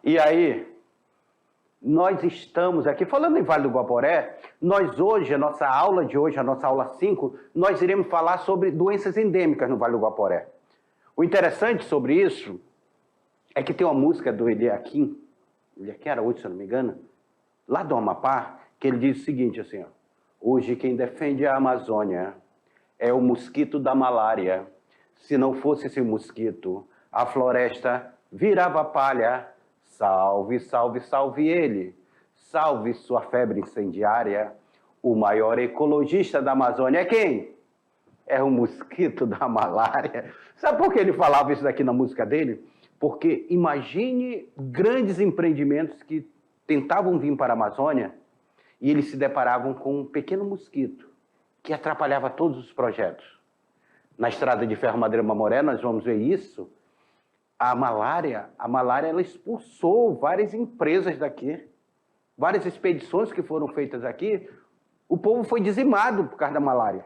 E aí, nós estamos aqui, falando em Vale do Guaporé, nós hoje, a nossa aula de hoje, a nossa aula 5, nós iremos falar sobre doenças endêmicas no Vale do Guaporé. O interessante sobre isso é que tem uma música do Eliakim Araújo, se eu não me engano, lá do Amapá, que ele diz o seguinte, assim, ó, hoje quem defende a Amazônia é o mosquito da malária. Se não fosse esse mosquito, a floresta virava palha. Salve, salve, salve ele. Salve sua febre incendiária. O maior ecologista da Amazônia é quem? É o mosquito da malária. Sabe por que ele falava isso daqui na música dele? Porque imagine grandes empreendimentos que tentavam vir para a Amazônia e eles se deparavam com um pequeno mosquito que atrapalhava todos os projetos. Na estrada de ferro Madeira Mamoré, nós vamos ver isso. A malária ela expulsou várias empresas daqui, várias expedições que foram feitas aqui, o povo foi dizimado por causa da malária.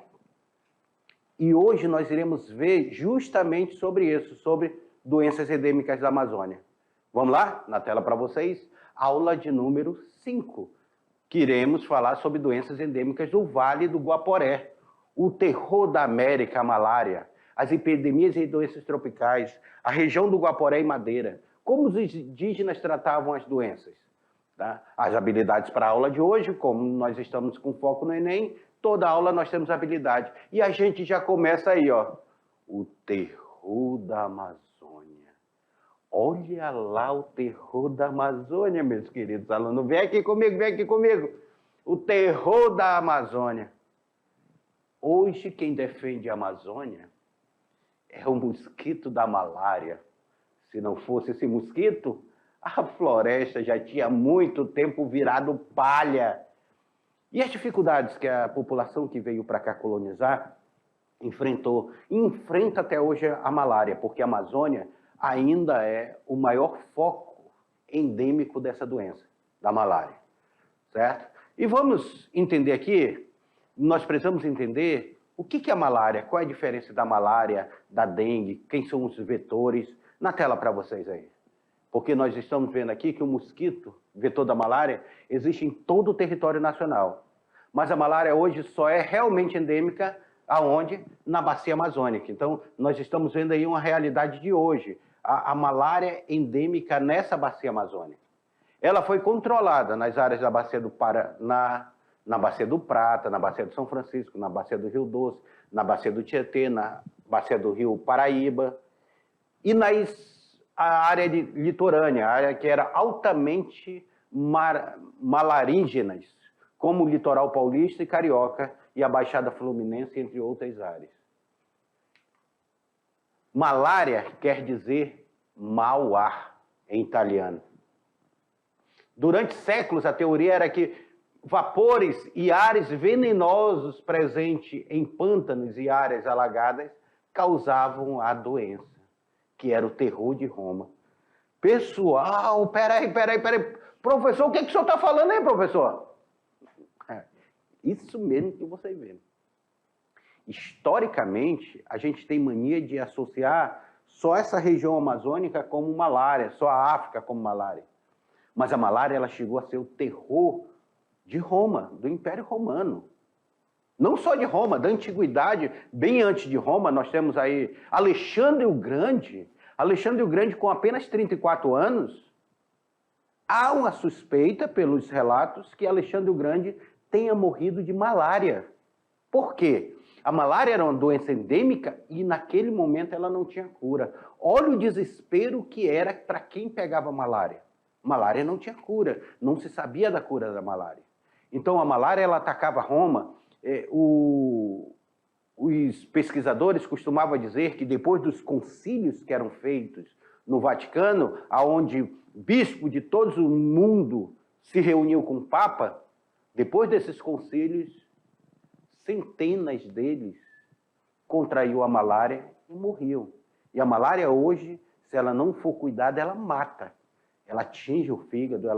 E hoje nós iremos ver justamente sobre isso, sobre doenças endêmicas da Amazônia. Vamos lá? Na tela para vocês, aula de número 5. Que iremos falar sobre doenças endêmicas do Vale do Guaporé. O terror da América, a malária, as epidemias e doenças tropicais, a região do Guaporé e Madeira. Como os indígenas tratavam as doenças. Tá? As habilidades para a aula de hoje, como nós estamos com foco no Enem, toda aula nós temos habilidade. E a gente já começa aí, ó. O terror da Amazônia. Olha lá o terror da Amazônia, meus queridos alunos. Vem aqui comigo, vem aqui comigo. O terror da Amazônia. Hoje quem defende a Amazônia é o mosquito da malária. Se não fosse esse mosquito, a floresta já tinha muito tempo virado palha. E as dificuldades que a população que veio para cá colonizar enfrentou, e enfrenta até hoje a malária, porque a Amazônia ainda é o maior foco endêmico dessa doença, da malária, certo? E vamos entender aqui, nós precisamos entender o que é a malária, qual é a diferença da malária, da dengue, quem são os vetores, na tela para vocês aí. Porque nós estamos vendo aqui que o mosquito, vetor da malária, existe em todo o território nacional. Mas a malária hoje só é realmente endêmica aonde? Na bacia amazônica. Então, nós estamos vendo aí uma realidade de hoje. A malária endêmica nessa bacia amazônica. Ela foi controlada nas áreas da bacia do Paraná, na bacia do Prata, na bacia do São Francisco, na bacia do Rio Doce, na bacia do Tietê, na bacia do Rio Paraíba e a área litorânea, a área que era altamente malarígenas, como o litoral paulista e carioca e a Baixada Fluminense, entre outras áreas. Malária quer dizer mau ar, em italiano. Durante séculos, a teoria era que vapores e ares venenosos presentes em pântanos e áreas alagadas causavam a doença, que era o terror de Roma. Pessoal, peraí. Professor, o que o senhor está falando aí, professor? Isso mesmo que você vê. Historicamente, a gente tem mania de associar só essa região amazônica como malária, só a África como malária. Mas a malária ela chegou a ser o terror de Roma, do Império Romano. Não só de Roma, da Antiguidade, bem antes de Roma, nós temos aí Alexandre o Grande. Alexandre o Grande, com apenas 34 anos, há uma suspeita, pelos relatos, que Alexandre o Grande tenha morrido de malária. Por quê? A malária era uma doença endêmica e naquele momento ela não tinha cura. Olha o desespero que era para quem pegava malária. Malária não tinha cura, não se sabia da cura da malária. Então a malária ela atacava Roma. Os pesquisadores costumavam dizer que depois dos concílios que eram feitos no Vaticano, onde bispo de todo o mundo se reuniu com o Papa, depois desses concílios, centenas deles contraiu a malária e morriam. E a malária hoje, se ela não for cuidada, ela mata. Ela atinge o fígado,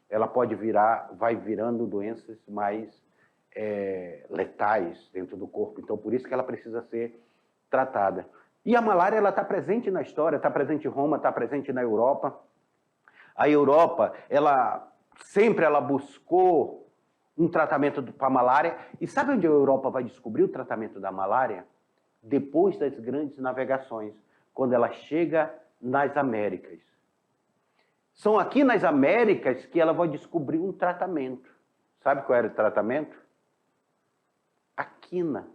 ela pode vai virando doenças mais letais dentro do corpo. Então, por isso que ela precisa ser tratada. E a malária ela está presente na história, está presente em Roma, está presente na Europa. A Europa, ela buscou um tratamento para a malária. E sabe onde a Europa vai descobrir o tratamento da malária? Depois das grandes navegações, quando ela chega nas Américas. São aqui nas Américas que ela vai descobrir um tratamento. Sabe qual era o tratamento? A quina,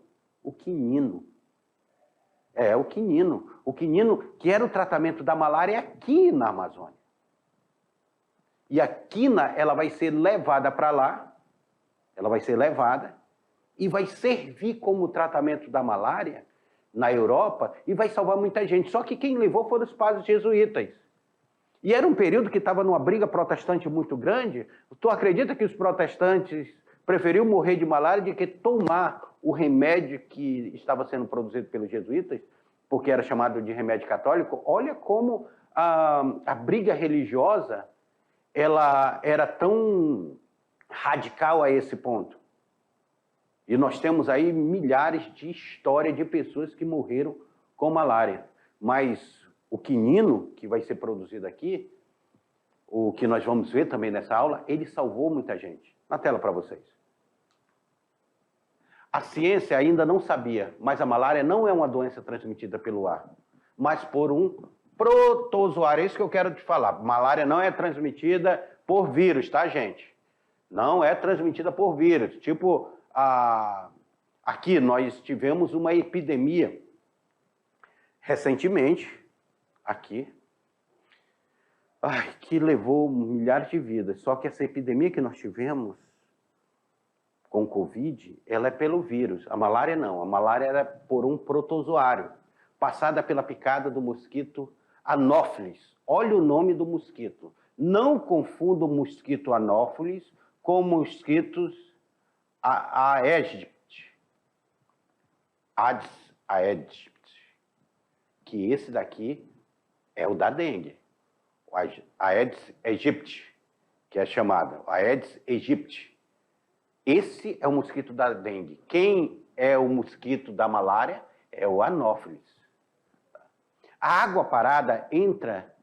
o quinino. O quinino. O quinino, que era o tratamento da malária aqui na Amazônia. E a quina, ela vai ser levada para lá, ela vai ser levada e vai servir como tratamento da malária na Europa e vai salvar muita gente. Só que quem levou foram os padres jesuítas. E era um período que estava numa briga protestante muito grande. Tu acredita que os protestantes preferiam morrer de malária do que tomar o remédio que estava sendo produzido pelos jesuítas, porque era chamado de remédio católico? Olha como a briga religiosa ela era tão radical a esse ponto. E nós temos aí milhares de histórias de pessoas que morreram com malária. Mas o quinino, que vai ser produzido aqui, o que nós vamos ver também nessa aula, ele salvou muita gente. Na tela para vocês. A ciência ainda não sabia, mas a malária não é uma doença transmitida pelo ar, mas por um protozoário. É isso que eu quero te falar. Malária não é transmitida por vírus, tá, gente? Não é transmitida por vírus. Tipo, aqui nós tivemos uma epidemia recentemente, aqui, que levou milhares de vidas. Só que essa epidemia que nós tivemos com Covid, ela é pelo vírus. A malária não. A malária era por um protozoário, passada pela picada do mosquito Anopheles. Olha o nome do mosquito. Não confunda o mosquito Anopheles com mosquitos Aedes aegypti, que esse daqui é o da dengue. O Aedes aegypti, que é chamado Aedes aegypti. Esse é o mosquito da dengue. Quem é o mosquito da malária? É o Anopheles. A água parada entra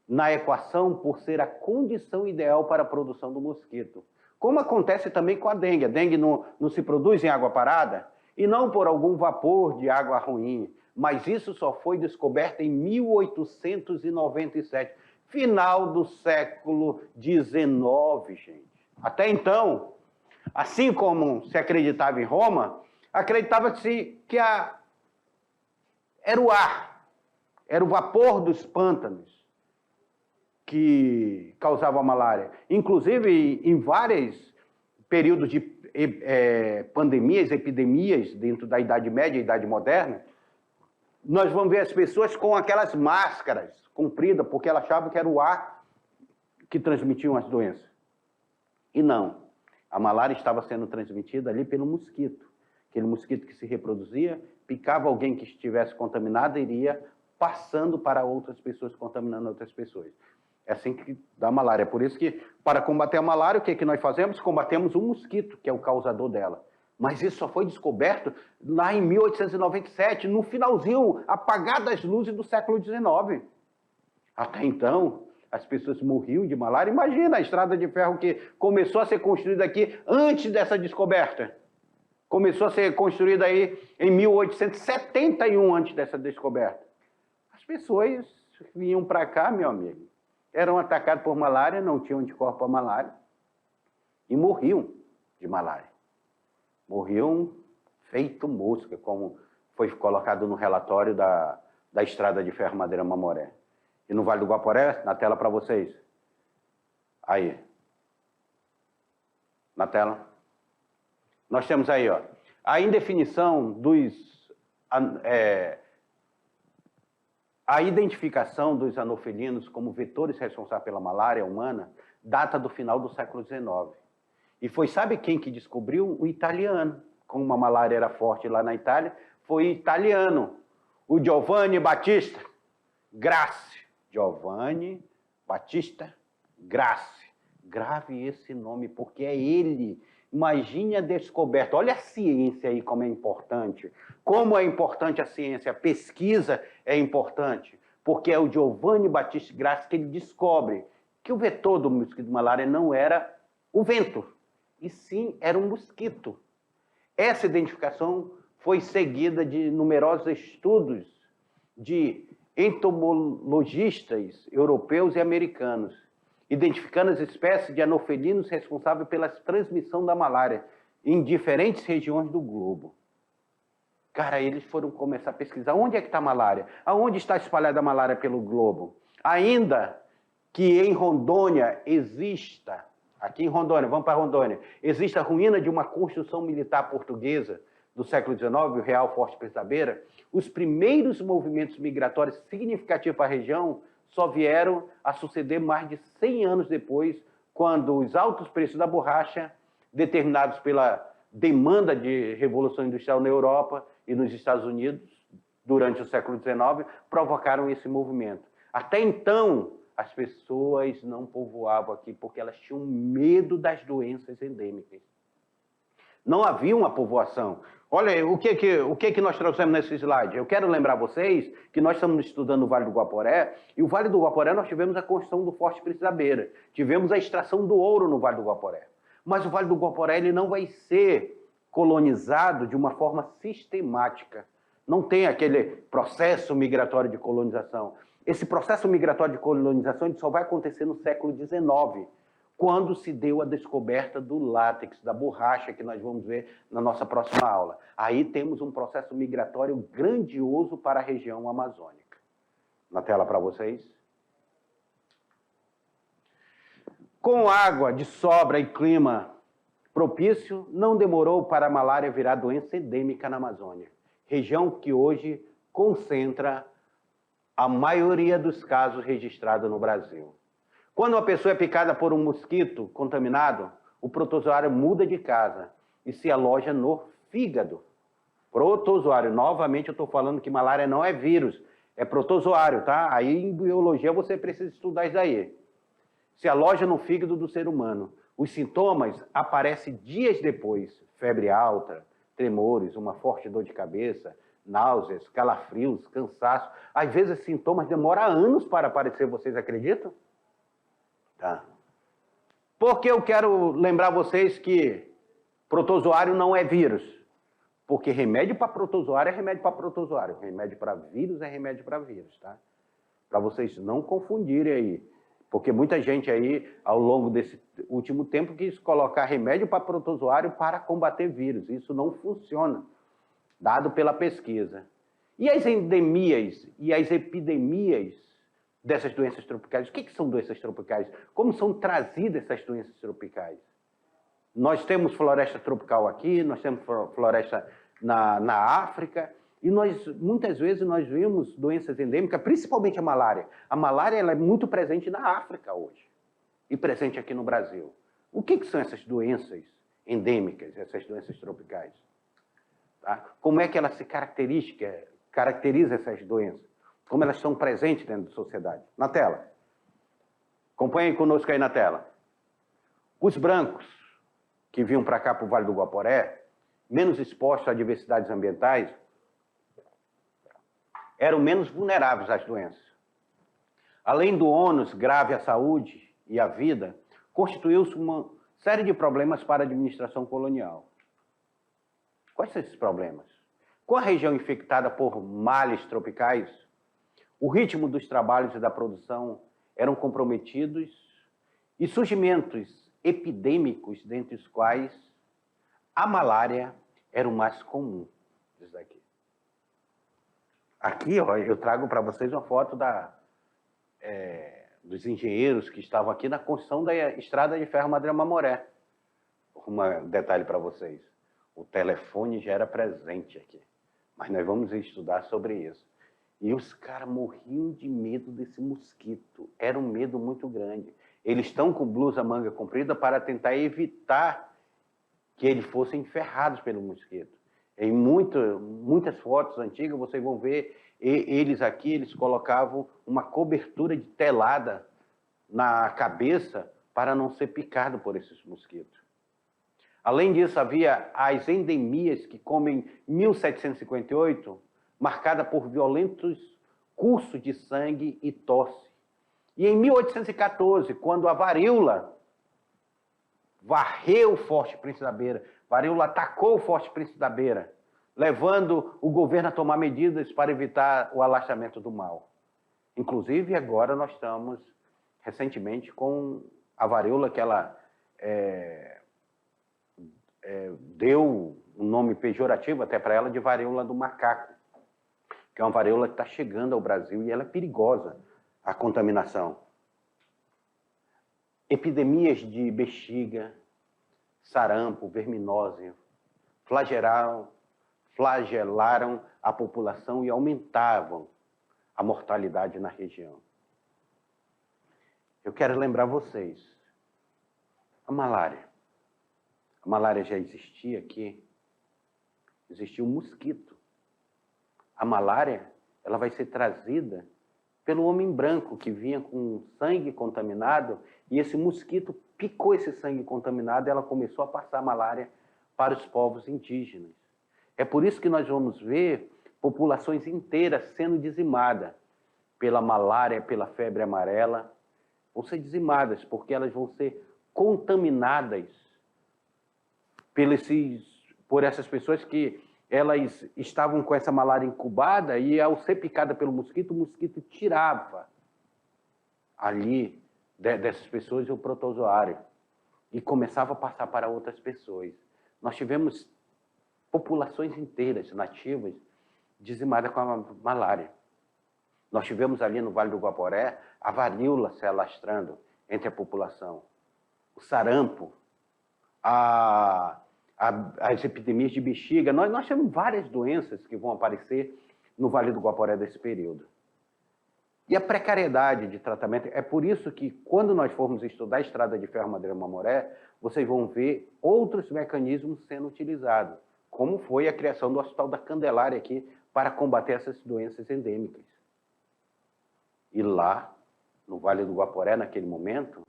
na equação por ser a condição ideal para a produção do mosquito. Como acontece também com a dengue. A dengue não se produz em água parada e não por algum vapor de água ruim. Mas isso só foi descoberto em 1897, final do século XIX, gente. Até então, assim como se acreditava em Roma, acreditava-se que era o ar, era o vapor dos pântanos que causava a malária. Inclusive, em vários períodos de pandemias, epidemias, dentro da Idade Média e Idade Moderna, nós vamos ver as pessoas com aquelas máscaras compridas, porque elas achavam que era o ar que transmitiam as doenças. E não. A malária estava sendo transmitida ali pelo mosquito. Aquele mosquito que se reproduzia, picava alguém que estivesse contaminado e iria passando para outras pessoas, contaminando outras pessoas. É assim que dá malária. Por isso que, para combater a malária, o que nós fazemos? Combatemos o mosquito, que é o causador dela. Mas isso só foi descoberto lá em 1897, no finalzinho, apagado as luzes do século XIX. Até então, as pessoas morriam de malária. Imagina a estrada de ferro que começou a ser construída aqui antes dessa descoberta. Começou a ser construída aí em 1871, antes dessa descoberta. As pessoas vinham para cá, meu amigo, eram atacadas por malária, não tinham anticorpo para malária e morriam de malária. Morriam feito mosca, como foi colocado no relatório da estrada de ferro Madeira Mamoré. E no Vale do Guaporé, na tela para vocês. Aí. Na tela. Nós temos aí, ó, a indefinição a identificação dos anofelinos como vetores responsáveis pela malária humana data do final do século XIX. E foi, sabe quem que descobriu? O italiano. Como a malária era forte lá na Itália, foi italiano. O Giovanni Battista Grassi. Giovanni Battista Grassi. Grave esse nome, porque é ele. Imagine a descoberta. Olha a ciência aí como é importante. Como é importante a ciência. A pesquisa é importante. Porque é o Giovanni Battista Grassi que ele descobre que o vetor do mosquito malária não era o vento, e sim era um mosquito. Essa identificação foi seguida de numerosos estudos de entomologistas europeus e americanos, identificando as espécies de anofelinos responsáveis pela transmissão da malária em diferentes regiões do globo. Cara, eles foram começar a pesquisar onde é que está a malária, aonde está espalhada a malária pelo globo. Ainda que em Rondônia exista, aqui em Rondônia, vamos para Rondônia, existe a ruína de uma construção militar portuguesa do século XIX, o Real Forte Pisabeira, os primeiros movimentos migratórios significativos para a região só vieram a suceder mais de 100 anos depois, quando os altos preços da borracha, determinados pela demanda de revolução industrial na Europa e nos Estados Unidos, durante o século XIX, provocaram esse movimento. Até então, as pessoas não povoavam aqui porque elas tinham medo das doenças endêmicas. Não havia uma povoação. Olha, o que nós trouxemos nesse slide? Eu quero lembrar vocês que nós estamos estudando o Vale do Guaporé, e o Vale do Guaporé nós tivemos a construção do Forte Pisabeira, tivemos a extração do ouro no Vale do Guaporé. Mas o Vale do Guaporé ele não vai ser colonizado de uma forma sistemática. Não tem aquele processo migratório de colonização. Esse processo migratório de colonização ele só vai acontecer no século XIX, quando se deu a descoberta do látex, da borracha, que nós vamos ver na nossa próxima aula. Aí temos um processo migratório grandioso para a região amazônica. Na tela para vocês. Com água de sobra e clima propício, não demorou para a malária virar doença endêmica na Amazônia, região que hoje concentra a maioria dos casos registrados no Brasil. Quando uma pessoa é picada por um mosquito contaminado, o protozoário muda de casa e se aloja no fígado. Protozoário, novamente eu estou falando que malária não é vírus, é protozoário, tá? Aí em biologia você precisa estudar isso aí. Se aloja no fígado do ser humano. Os sintomas aparecem dias depois: febre alta, tremores, uma forte dor de cabeça, náuseas, calafrios, cansaço. Às vezes esses sintomas demoram anos para aparecer, vocês acreditam? Tá. Por que eu quero lembrar vocês que protozoário não é vírus? Porque remédio para protozoário é remédio para protozoário. Remédio para vírus é remédio para vírus, tá? Para vocês não confundirem aí. Porque muita gente aí, ao longo desse último tempo, quis colocar remédio para protozoário para combater vírus. Isso não funciona, dado pela pesquisa. E as endemias e as epidemias dessas doenças tropicais? O que são doenças tropicais? Como são trazidas essas doenças tropicais? Nós temos floresta tropical aqui, nós temos floresta na África, e muitas vezes nós vemos doenças endêmicas, principalmente a malária. A malária ela é muito presente na África hoje, e presente aqui no Brasil. O que são essas doenças endêmicas, essas doenças tropicais? Tá? Como é que ela se caracteriza essas doenças? Como elas estão presentes dentro da sociedade? Na tela. Acompanhem conosco aí na tela. Os brancos que vinham para cá, para o Vale do Guaporé, menos expostos a diversidades ambientais, eram menos vulneráveis às doenças. Além do ônus grave à saúde e à vida, constituiu-se uma série de problemas para a administração colonial. Quais são esses problemas? Com a região infectada por males tropicais, o ritmo dos trabalhos e da produção eram comprometidos e surgimentos epidêmicos, dentre os quais a malária era o mais comum. Isso aqui. Aqui, ó, eu trago para vocês uma foto dos engenheiros que estavam aqui na construção da estrada de ferro Madeira-Mamoré. Um detalhe para vocês. O telefone já era presente aqui. Mas nós vamos estudar sobre isso. E os caras morriam de medo desse mosquito. Era um medo muito grande. Eles estão com blusa manga comprida para tentar evitar que eles fossem ferrados pelo mosquito. Em muitas fotos antigas, vocês vão ver eles aqui, eles colocavam uma cobertura de telada na cabeça para não ser picado por esses mosquitos. Além disso, havia as endemias que, como em 1758, marcada por violentos cursos de sangue e tosse, E em 1814, quando a varíola varreu o Forte Príncipe da Beira, varíola atacou o Forte Príncipe da Beira, levando o governo a tomar medidas para evitar o alastramento do mal. Inclusive, agora nós estamos, recentemente, com a varíola que ela deu um nome pejorativo até para ela de varíola do macaco, que é uma varíola que está chegando ao Brasil e ela é perigosa, a contaminação. Epidemias de bexiga, sarampo, verminose, flagelaram a população e aumentavam a mortalidade na região. Eu quero lembrar vocês, a malária. A malária já existia aqui, existia um mosquito. A malária, ela vai ser trazida pelo homem branco que vinha com sangue contaminado e esse mosquito picou esse sangue contaminado e ela começou a passar a malária para os povos indígenas. É por isso que nós vamos ver populações inteiras sendo dizimadas pela malária, pela febre amarela. Vão ser dizimadas porque elas vão ser contaminadas por essas pessoas que elas estavam com essa malária incubada e ao ser picada pelo mosquito, o mosquito tirava ali dessas pessoas o protozoário e começava a passar para outras pessoas. Nós tivemos populações inteiras nativas dizimadas com a malária. Nós tivemos ali no Vale do Guaporé a varíola se alastrando entre a população, o sarampo, as epidemias de bexiga. Nós temos várias doenças que vão aparecer no Vale do Guaporé desse período. E a precariedade de tratamento, é por isso que quando nós formos estudar a Estrada de Ferro Madeira Mamoré, vocês vão ver outros mecanismos sendo utilizados, como foi a criação do Hospital da Candelária aqui para combater essas doenças endêmicas. E lá, no Vale do Guaporé, naquele momento,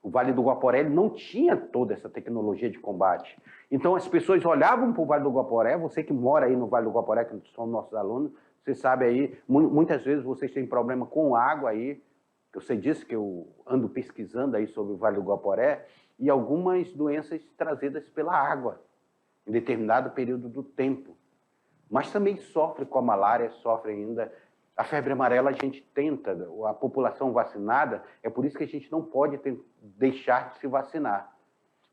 o Vale do Guaporé ele não tinha toda essa tecnologia de combate. Então, as pessoas olhavam para o Vale do Guaporé, você que mora aí no Vale do Guaporé, que são nossos alunos, você sabe aí, muitas vezes vocês têm problema com água aí, você disse que eu ando pesquisando aí sobre o Vale do Guaporé, e algumas doenças trazidas pela água, em determinado período do tempo. Mas também sofre com a malária, sofre ainda. A febre amarela a gente tenta, a população vacinada, é por isso que a gente não pode deixar de se vacinar.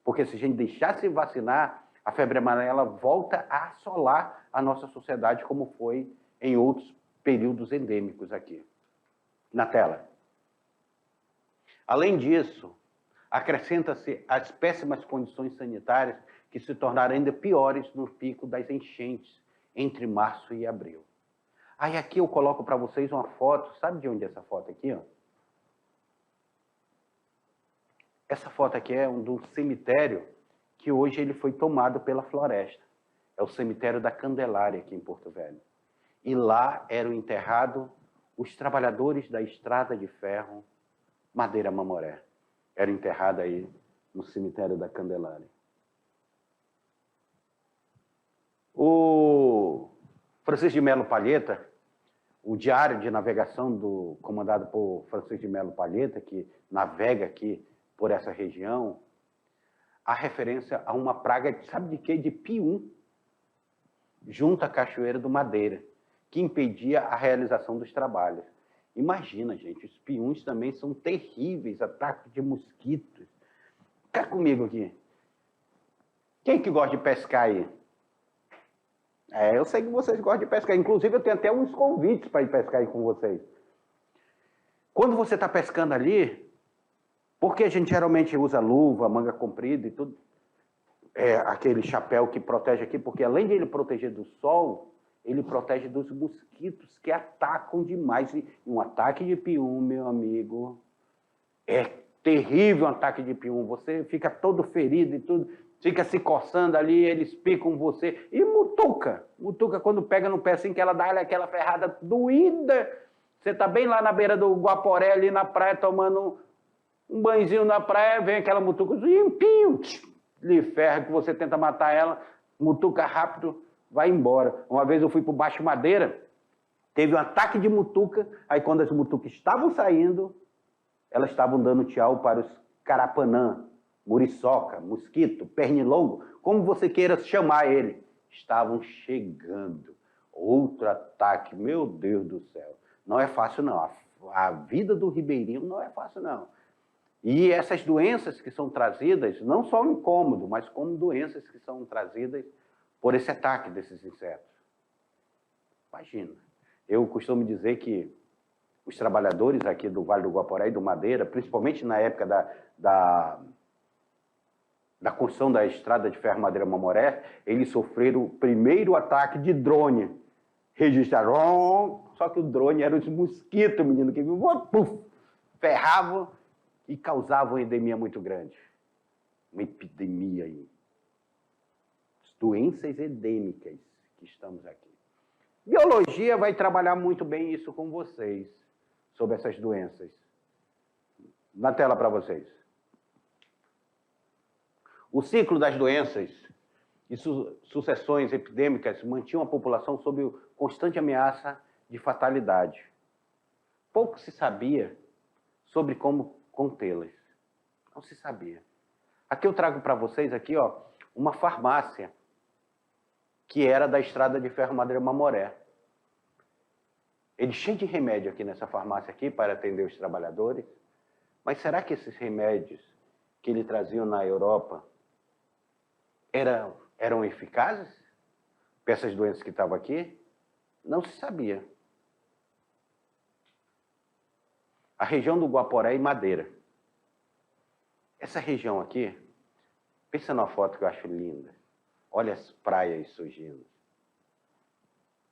Porque se a gente deixar de se vacinar, a febre amarela volta a assolar a nossa sociedade, como foi em outros períodos endêmicos aqui. Na tela. Além disso, acrescenta-se as péssimas condições sanitárias que se tornaram ainda piores no pico das enchentes, entre março e abril. Aí aqui eu coloco para vocês uma foto, sabe de onde é essa foto aqui? Ó? Essa foto aqui é do cemitério que hoje ele foi tomado pela floresta. É o cemitério da Candelária aqui em Porto Velho. E lá eram enterrados os trabalhadores da Estrada de Ferro Madeira Mamoré. Eram enterrados aí no cemitério da Candelária. O Francisco de Melo Palheta, o diário de navegação comandado por Francisco de Melo Palheta, que navega aqui por essa região, há referência a uma praga, sabe de quê? De pium, junto à Cachoeira do Madeira, que impedia a realização dos trabalhos. Imagina, gente, os piuns também são terríveis, ataques de mosquitos. Fica comigo aqui. Quem que gosta de pescar aí? Eu sei que vocês gostam de pescar. Inclusive, eu tenho até uns convites para ir pescar aí com vocês. Quando você está pescando ali, porque a gente geralmente usa luva, manga comprida e tudo, aquele chapéu que protege aqui, porque além de ele proteger do sol, ele protege dos mosquitos que atacam demais. E um ataque de pium, meu amigo, é terrível um ataque de pium. Você fica todo ferido e tudo, fica se coçando ali, eles picam você. E mutuca. Mutuca, quando pega no pé assim, que ela dá aquela ferrada doída. Você está bem lá na beira do Guaporé, ali na praia, tomando um banhozinho na praia, vem aquela mutuca, limpinho, lhe ferra, que você tenta matar ela, mutuca rápido, vai embora. Uma vez eu fui para o Baixo Madeira, teve um ataque de mutuca, aí quando as mutucas estavam saindo, elas estavam dando tchau para os carapanã, muriçoca, mosquito, pernilongo, como você queira chamar ele. Estavam chegando. Outro ataque, meu Deus do céu. Não é fácil, não. A vida do ribeirinho não é fácil, não. E essas doenças que são trazidas, não só o incômodo, mas como doenças que são trazidas por esse ataque desses insetos. Imagina. Eu costumo dizer que os trabalhadores aqui do Vale do Guaporé e do Madeira, principalmente na época da construção da estrada de ferro Madeira-Mamoré, eles sofreram o primeiro ataque de drone. Registraram, só que o drone era os mosquitos, menino, que ferravam e causavam uma endemia muito grande. Uma epidemia aí. Doenças endêmicas que estamos aqui. Biologia vai trabalhar muito bem isso com vocês, sobre essas doenças. Na tela para vocês. O ciclo das doenças e sucessões epidêmicas mantinham a população sob constante ameaça de fatalidade. Pouco se sabia sobre como contê-las. Não se sabia. Aqui eu trago para vocês aqui, ó, uma farmácia que era da estrada de ferro Madeira-Mamoré. Ele cheio de remédio aqui nessa farmácia aqui para atender os trabalhadores. Mas será que esses remédios que ele traziam na Europa eram eficazes para essas doenças que estavam aqui? Não se sabia. A região do Guaporé e Madeira. Essa região aqui, pensa numa foto que eu acho linda. Olha as praias surgindo.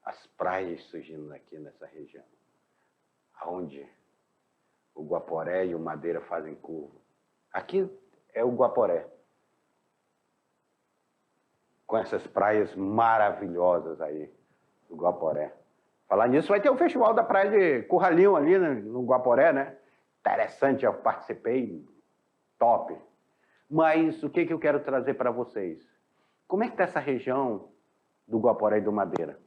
As praias surgindo aqui nessa região. Onde o Guaporé e o Madeira fazem curva. Aqui é o Guaporé. Com essas praias maravilhosas aí do Guaporé. Falar nisso, vai ter o festival da praia de Curralinho ali, né, no Guaporé, né? Interessante, eu participei, top. Mas o que eu quero trazer para vocês? Como é que está essa região do Guaporé e do Madeira?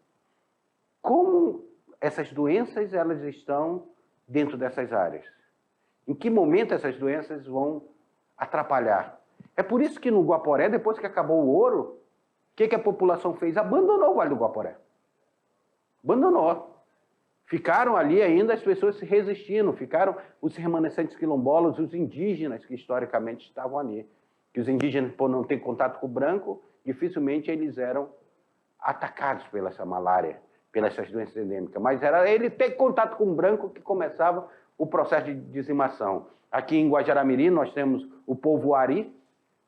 Como essas doenças elas estão dentro dessas áreas? Em que momento essas doenças vão atrapalhar? É por isso que no Guaporé, depois que acabou o ouro, o que a população fez? Abandonou o Vale do Guaporé. Abandonou. Ficaram ali ainda as pessoas se resistindo, ficaram os remanescentes quilombolas, os indígenas que historicamente estavam ali. Que os indígenas, por não ter contato com o branco, dificilmente eles eram atacados pela essa malária, pelas essas doenças endêmicas. Mas era ele ter contato com o branco que começava o processo de dizimação. Aqui em Guajará-Mirim nós temos o povo Ari,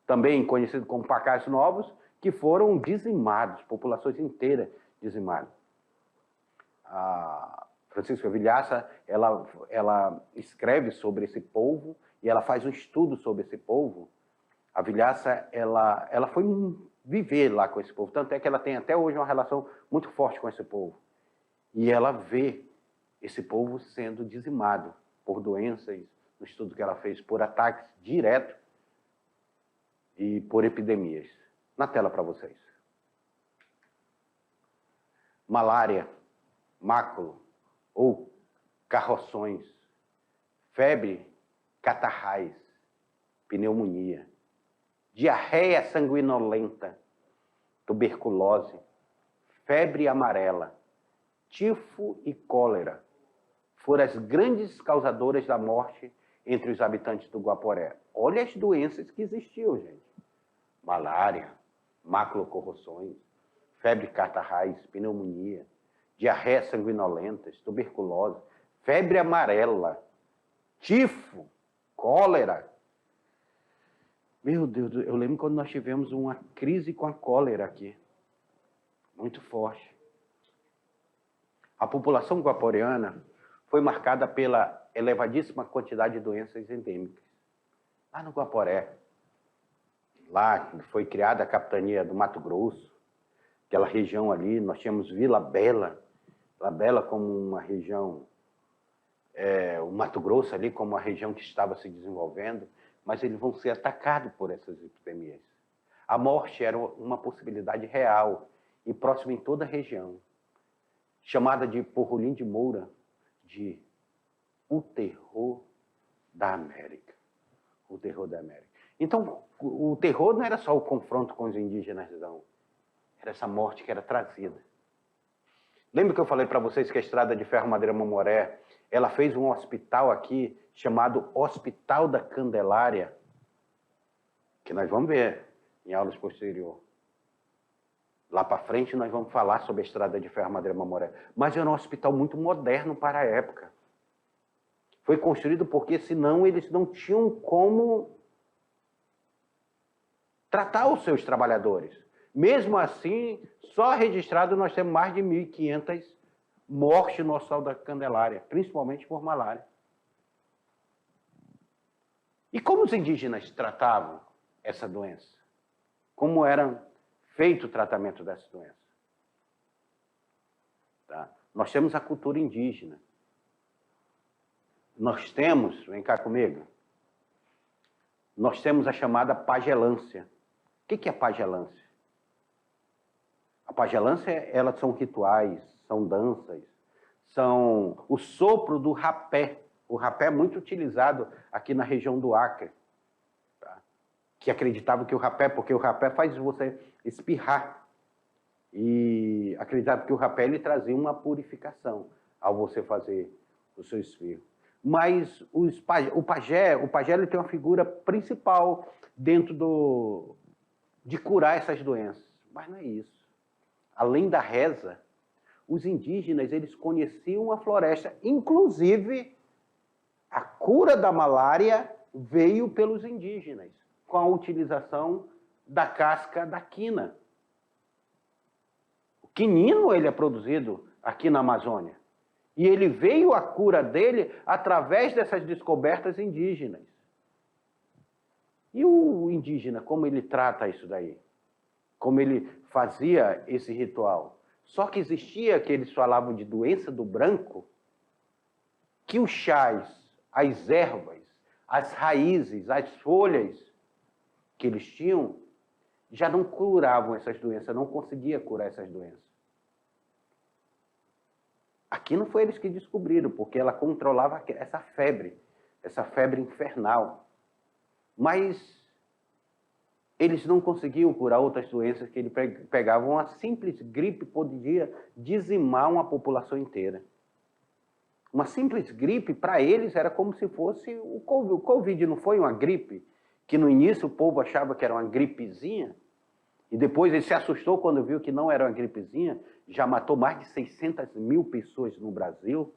também conhecido como Pacás Novos, que foram dizimados, populações inteiras dizimadas. A Francisca Villaça, ela escreve sobre esse povo e ela faz um estudo sobre esse povo. A Villaça, ela foi viver lá com esse povo, tanto é que ela tem até hoje uma relação muito forte com esse povo. E ela vê esse povo sendo dizimado por doenças, no estudo que ela fez, por ataques diretos e por epidemias. Na tela para vocês. Malária, máculo ou carroções, febre, catarrais, pneumonia, diarreia sanguinolenta, tuberculose, febre amarela, tifo e cólera foram as grandes causadoras da morte entre os habitantes do Guaporé. Olha as doenças que existiam, gente. Malária, maculocorroções, febre catarrais, pneumonia, diarreia sanguinolentas, tuberculose, febre amarela, tifo, cólera. Meu Deus, eu lembro quando nós tivemos uma crise com a cólera aqui, muito forte. A população guaporeana foi marcada pela elevadíssima quantidade de doenças endêmicas. Lá no Guaporé, lá foi criada a capitania do Mato Grosso, aquela região ali, nós tínhamos Vila Bela como uma região, o Mato Grosso ali como uma região que estava se desenvolvendo, mas eles vão ser atacados por essas epidemias. A morte era uma possibilidade real e próxima em toda a região, chamada de por Rolim de Moura de o terror da América. O terror da América. Então, o terror não era só o confronto com os indígenas, não. Era essa morte que era trazida. Lembra que eu falei para vocês que a Estrada de Ferro Madeira Mamoré, ela fez um hospital aqui chamado Hospital da Candelária, que nós vamos ver em aulas posteriores. Lá para frente nós vamos falar sobre a Estrada de Ferro Madeira Mamoré. Mas era um hospital muito moderno para a época. Foi construído porque senão eles não tinham como tratar os seus trabalhadores. Mesmo assim, só registrado nós temos mais de 1.500 mortes no Hospital da Candelária, principalmente por malária. E como os indígenas tratavam essa doença? Como era feito o tratamento dessa doença? Tá? Nós temos a cultura indígena. Nós temos, vem cá comigo, nós temos a chamada pagelância. O que é pagelância? A pagelância, elas são rituais, são danças, são o sopro do rapé. O rapé é muito utilizado aqui na região do Acre, tá? Que acreditava que o rapé, porque o rapé faz você espirrar, e acreditava que o rapé ele trazia uma purificação ao você fazer o seu espirro. Mas o pajé ele tem uma figura principal dentro de curar essas doenças. Mas não é isso. Além da reza, os indígenas eles conheciam a floresta. Inclusive, a cura da malária veio pelos indígenas, com a utilização da casca da quina. O quinino ele é produzido aqui na Amazônia. E ele veio a cura dele através dessas descobertas indígenas. E o indígena, como ele trata isso daí? Como ele fazia esse ritual? Só que existia, que eles falavam de doença do branco, que os chás, as ervas, as raízes, as folhas que eles tinham, já não curavam essas doenças, não conseguia curar essas doenças. Aqui não foi eles que descobriram, porque ela controlava essa febre infernal. Mas eles não conseguiam curar outras doenças que ele pegavam. Uma simples gripe podia dizimar uma população inteira. Uma simples gripe, para eles, era como se fosse o Covid. O Covid não foi uma gripe, que no início o povo achava que era uma gripezinha, e depois ele se assustou quando viu que não era uma gripezinha, já matou mais de 600 mil pessoas no Brasil.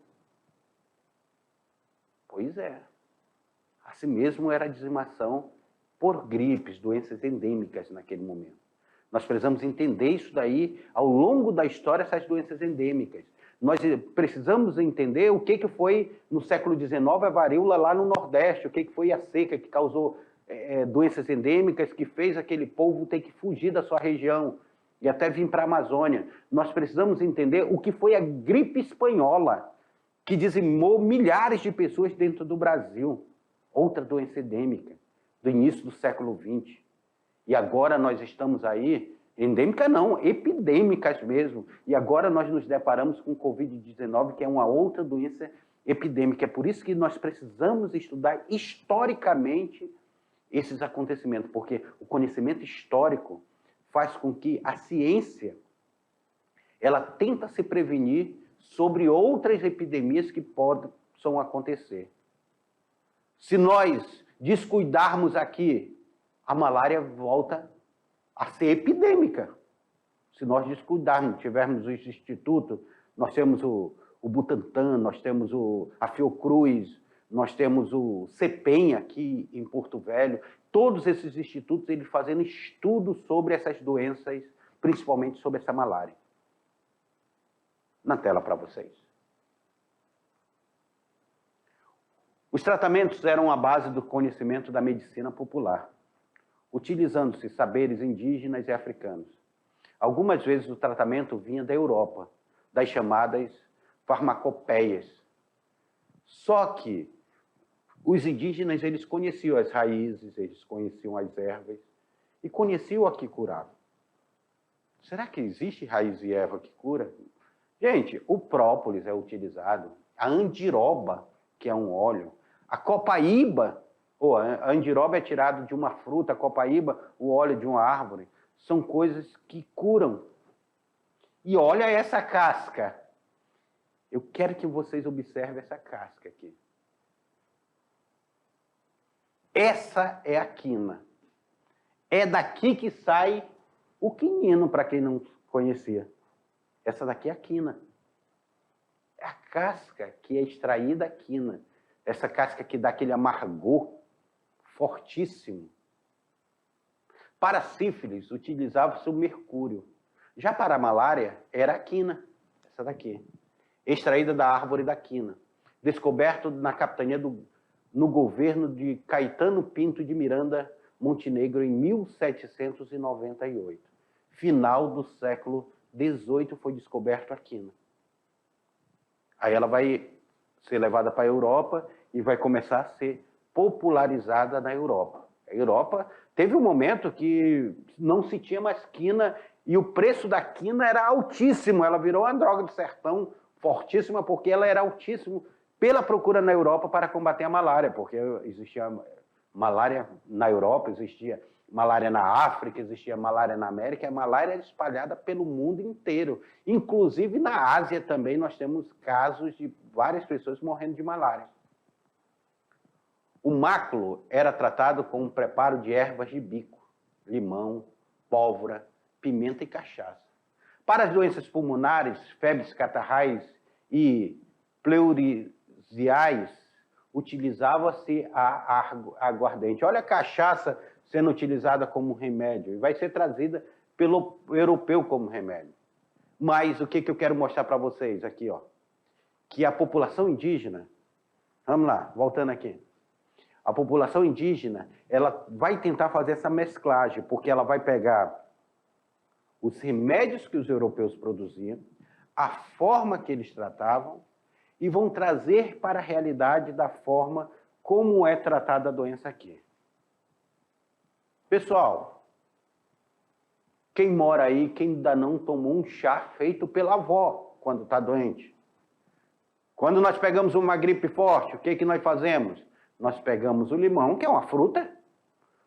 Pois é. Assim mesmo era a dizimação por gripes, doenças endêmicas naquele momento. Nós precisamos entender isso daí ao longo da história, essas doenças endêmicas. Nós precisamos entender o que foi no século XIX a varíola lá no Nordeste, o que foi a seca que causou doenças endêmicas, que fez aquele povo ter que fugir da sua região e até vir para a Amazônia. Nós precisamos entender o que foi a gripe espanhola, que dizimou milhares de pessoas dentro do Brasil. Outra doença endêmica, do início do século XX. E agora nós estamos aí, endêmica não, epidêmicas mesmo. E agora nós nos deparamos com o Covid-19, que é uma outra doença epidêmica. É por isso que nós precisamos estudar historicamente esses acontecimentos, porque o conhecimento histórico faz com que a ciência ela tenta se prevenir sobre outras epidemias que possam acontecer. Se nós descuidarmos aqui, a malária volta a ser epidêmica. Se nós descuidarmos, tivermos os institutos, nós temos o Butantan, nós temos a Fiocruz, nós temos o CEPEM aqui em Porto Velho, todos esses institutos eles fazendo estudos sobre essas doenças, principalmente sobre essa malária. Na tela para vocês. Os tratamentos eram a base do conhecimento da medicina popular, utilizando-se saberes indígenas e africanos. Algumas vezes o tratamento vinha da Europa, das chamadas farmacopeias. Só que os indígenas eles conheciam as raízes, eles conheciam as ervas e conheciam a que curava. Será que existe raiz e erva que cura? Gente, o própolis é utilizado, a andiroba, que é um óleo, A copaíba, ou a andiroba é tirado de uma fruta, a copaíba, o óleo de uma árvore, são coisas que curam. E olha essa casca. Eu quero que vocês observem essa casca aqui. Essa é a quina. É daqui que sai o quinino, para quem não conhecia. Essa daqui é a quina. É a casca que é extraída a quina. Essa casca que dá aquele amargor fortíssimo. Para a sífilis, utilizava-se o mercúrio. Já para a malária, era a quina. Essa daqui. Extraída da árvore da quina. Descoberto na capitania no governo de Caetano Pinto de Miranda, Montenegro, em 1798. Final do século XVIII foi descoberto a quina. Aí ela vai ser levada para a Europa e vai começar a ser popularizada na Europa. A Europa teve um momento que não se tinha mais quina e o preço da quina era altíssimo. Ela virou uma droga do sertão fortíssima porque ela era altíssimo pela procura na Europa para combater a malária, porque existia malária na Europa, existia malária na África, existia malária na América, a malária era espalhada pelo mundo inteiro. Inclusive na Ásia também nós temos casos de várias pessoas morrendo de malária. O máculo era tratado com um preparo de ervas de bico, limão, pólvora, pimenta e cachaça. Para as doenças pulmonares, febres catarrais e pleurisiais, utilizava-se a aguardente. Olha a cachaça sendo utilizada como remédio, e vai ser trazida pelo europeu como remédio. Mas o que eu quero mostrar para vocês aqui, ó, que a população indígena, vamos lá, voltando aqui, a população indígena, ela vai tentar fazer essa mesclagem, porque ela vai pegar os remédios que os europeus produziam, a forma que eles tratavam, e vão trazer para a realidade da forma como é tratada a doença aqui. Pessoal, quem mora aí, quem ainda não tomou um chá feito pela avó quando está doente? Quando nós pegamos uma gripe forte, o que nós fazemos? Nós pegamos o limão, que é uma fruta,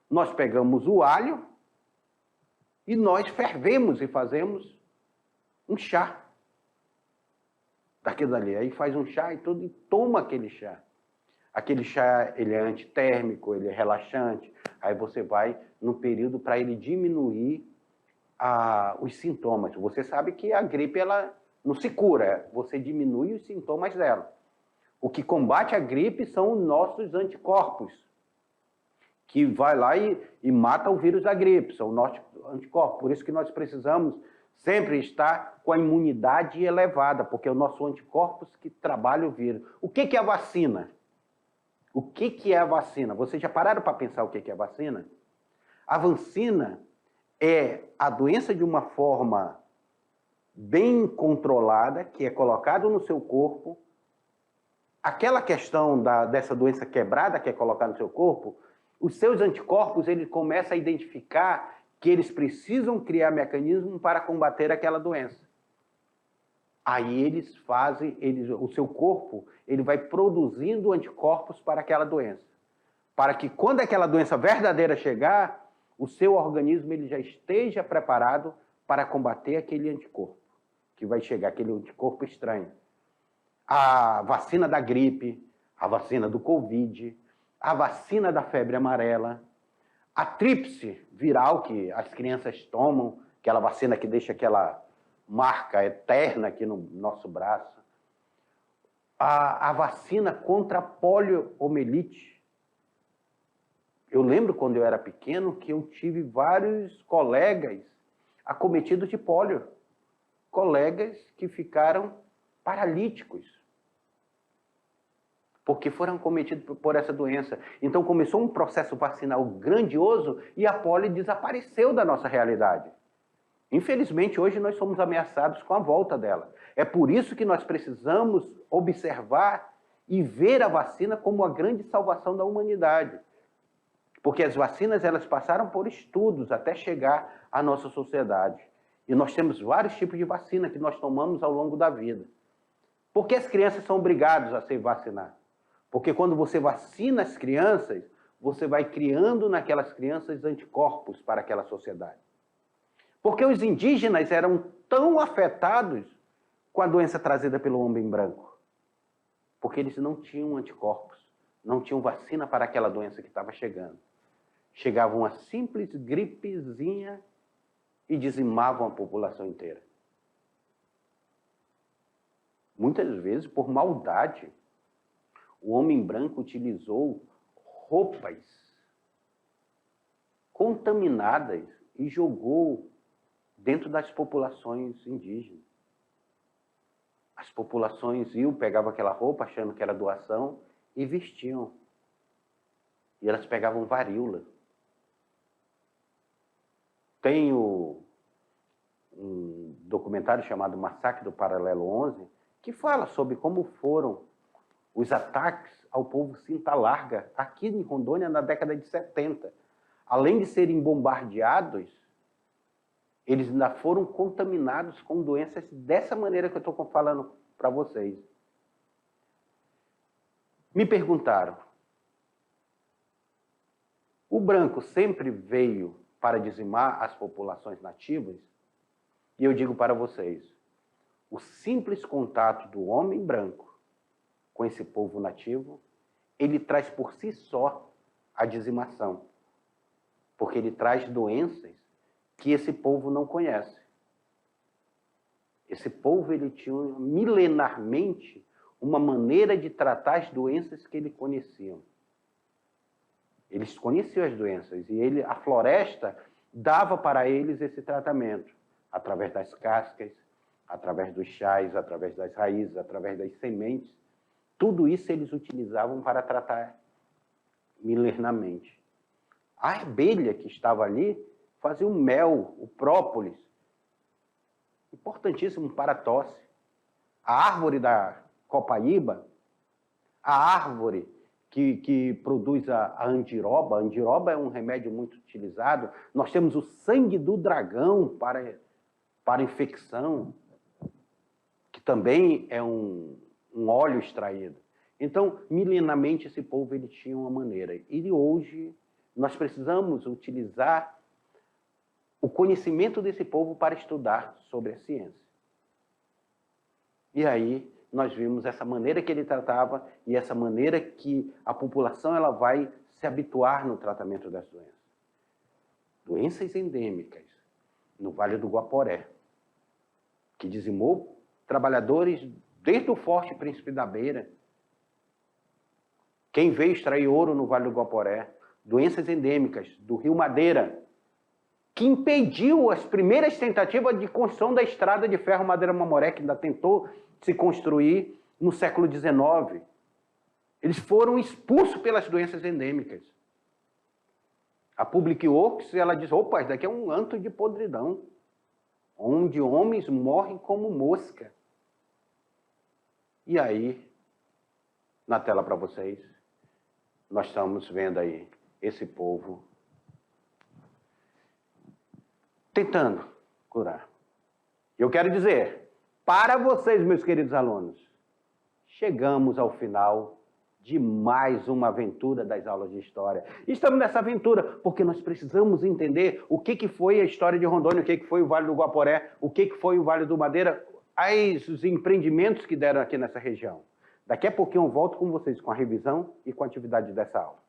nós pegamos o alho e nós fervemos e fazemos um chá daquilo ali. Aí faz um chá e tudo e toma aquele chá. Aquele chá, ele é antitérmico, ele é relaxante. Aí você vai no período para ele diminuir os sintomas. Você sabe que a gripe ela não se cura, você diminui os sintomas dela. O que combate a gripe são os nossos anticorpos, que vai lá e mata o vírus da gripe, são os nossos anticorpos. Por isso que nós precisamos sempre estar com a imunidade elevada, porque é o nosso anticorpos que trabalha o vírus. O que é a vacina? O que é a vacina? Vocês já pararam para pensar o que é a vacina? A vacina é a doença de uma forma bem controlada, que é colocado no seu corpo. Aquela questão dessa doença quebrada que é colocada no seu corpo, os seus anticorpos, ele começa a identificar que eles precisam criar mecanismos para combater aquela doença. Aí eles fazem, o seu corpo, ele vai produzindo anticorpos para aquela doença. Para que quando aquela doença verdadeira chegar, o seu organismo ele já esteja preparado para combater aquele anticorpo, que vai chegar, aquele anticorpo estranho. A vacina da gripe, a vacina do Covid, a vacina da febre amarela, a tríplice viral que as crianças tomam, aquela vacina que deixa aquela marca eterna aqui no nosso braço, a vacina contra a poliomielite. Eu lembro quando eu era pequeno que eu tive vários colegas acometidos de pólio, colegas que ficaram paralíticos, porque foram cometidos por essa doença. Então começou um processo vacinal grandioso e a polio desapareceu da nossa realidade. Infelizmente, hoje nós somos ameaçados com a volta dela. É por isso que nós precisamos observar e ver a vacina como a grande salvação da humanidade. Porque as vacinas elas passaram por estudos até chegar à nossa sociedade. E nós temos vários tipos de vacina que nós tomamos ao longo da vida. Por que as crianças são obrigadas a se vacinar? Porque quando você vacina as crianças, você vai criando naquelas crianças anticorpos para aquela sociedade. Porque os indígenas eram tão afetados com a doença trazida pelo homem branco. Porque eles não tinham anticorpos, não tinham vacina para aquela doença que estava chegando. Chegava uma simples gripezinha e dizimavam a população inteira. Muitas vezes, por maldade, o homem branco utilizou roupas contaminadas e jogou dentro das populações indígenas. As populações pegavam aquela roupa achando que era doação e vestiam. E elas pegavam varíola. Tem um documentário chamado Massacre do Paralelo 11, que fala sobre como foram os ataques ao povo Cinta Larga, aqui em Rondônia, na década de 70. Além de serem bombardeados, eles ainda foram contaminados com doenças dessa maneira que eu estou falando para vocês. Me perguntaram, o branco sempre veio para dizimar as populações nativas? E eu digo para vocês, o simples contato do homem branco com esse povo nativo, ele traz por si só a dizimação. Porque ele traz doenças que esse povo não conhece. Esse povo, ele tinha milenarmente uma maneira de tratar as doenças que ele conheciam. Eles conheciam as doenças e a floresta dava para eles esse tratamento, através das cascas, através dos chás, através das raízes, através das sementes. Tudo isso eles utilizavam para tratar milenarmente. A abelha que estava ali fazia o mel, o própolis, importantíssimo para a tosse. A árvore da copaíba, a árvore que produz a andiroba é um remédio muito utilizado. Nós temos o sangue do dragão para infecção, que também é um óleo extraído. Então, milenarmente, esse povo ele tinha uma maneira. E hoje, nós precisamos utilizar o conhecimento desse povo para estudar sobre a ciência. E aí, nós vimos essa maneira que ele tratava e essa maneira que a população ela vai se habituar no tratamento das doenças. Doenças endêmicas no Vale do Guaporé, que dizimou trabalhadores desde o Forte Príncipe da Beira. Quem veio extrair ouro no Vale do Guaporé, doenças endêmicas do Rio Madeira, que impediu as primeiras tentativas de construção da estrada de ferro Madeira-Mamoré, que ainda tentou se construir no século XIX. Eles foram expulsos pelas doenças endêmicas. A Public Works, ela diz, opa, isso daqui é um anto de podridão, onde homens morrem como mosca. E aí, na tela para vocês, nós estamos vendo aí esse povo tentando curar. Eu quero dizer, para vocês, meus queridos alunos, chegamos ao final de mais uma aventura das aulas de História. Estamos nessa aventura porque nós precisamos entender o que foi a história de Rondônia, o que foi o Vale do Guaporé, o que foi o Vale do Madeira, os empreendimentos que deram aqui nessa região. Daqui a pouquinho eu volto com vocês com a revisão e com a atividade dessa aula.